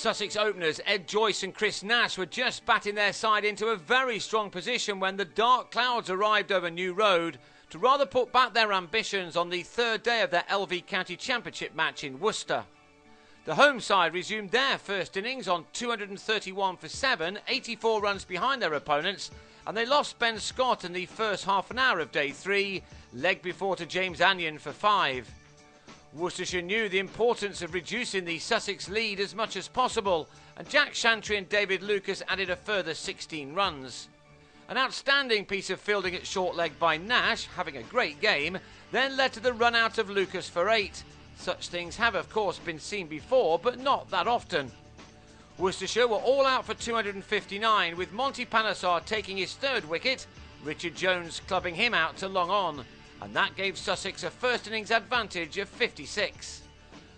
Sussex openers Ed Joyce and Chris Nash were just batting their side into a very strong position when the dark clouds arrived over New Road to rather put back their ambitions on the third day of their LV County Championship match in Worcester. The home side resumed their first innings on 231 for 7, 84 runs behind their opponents, and they lost Ben Scott in the first half an hour of day 3, leg before to James Anyon for 5. Worcestershire knew the importance of reducing the Sussex lead as much as possible, and Jack Shantry and David Lucas added a further 16 runs. An outstanding piece of fielding at short leg by Nash, having a great game, then led to the run out of Lucas for 8. Such things have of course been seen before, but not that often. Worcestershire were all out for 259, with Monty Panesar taking his third wicket, Richard Jones clubbing him out to long on, and that gave Sussex a first innings advantage of 56.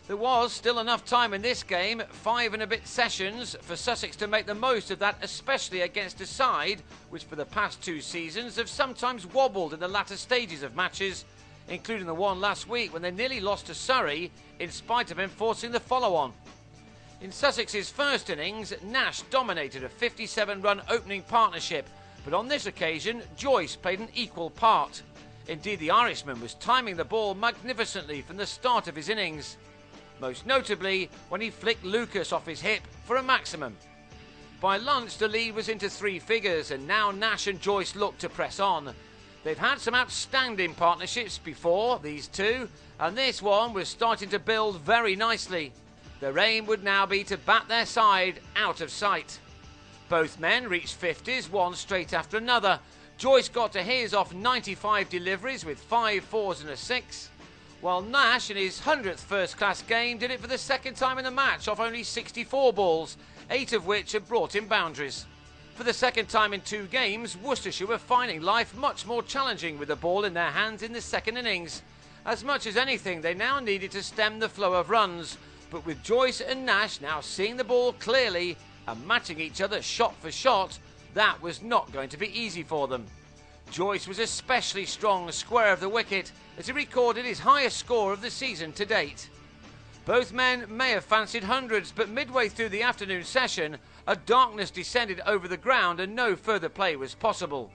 There was still enough time in this game, 5 and a bit sessions, for Sussex to make the most of that, especially against a side which for the past 2 seasons have sometimes wobbled in the latter stages of matches, including the one last week when they nearly lost to Surrey in spite of enforcing the follow-on. In Sussex's first innings, Nash dominated a 57-run opening partnership, but on this occasion Joyce played an equal part. Indeed, the Irishman was timing the ball magnificently from the start of his innings, most notably when he flicked Lucas off his hip for a maximum. By lunch, the lead was into 3 figures, and now Nash and Joyce look to press on. They've had some outstanding partnerships before, these two, and this one was starting to build very nicely. Their aim would now be to bat their side out of sight. Both men reached 50s, one straight after another. Joyce got to his off 95 deliveries with 5 fours and a 6, while Nash in his 100th first-class game did it for the second time in the match off only 64 balls, 8 of which had brought him boundaries. For the second time in 2 games, Worcestershire were finding life much more challenging with the ball in their hands in the second innings. As much as anything, they now needed to stem the flow of runs, but with Joyce and Nash now seeing the ball clearly and matching each other shot for shot, that was not going to be easy for them. Joyce was especially strong square of the wicket as he recorded his highest score of the season to date. Both men may have fancied hundreds, but midway through the afternoon session, a darkness descended over the ground and no further play was possible.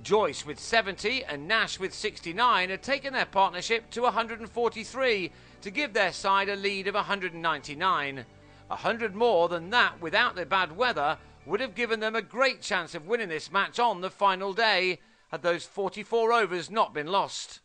Joyce with 70 and Nash with 69 had taken their partnership to 143 to give their side a lead of 199. 100 more than that without the bad weather would have given them a great chance of winning this match on the final day, had those 44 overs not been lost.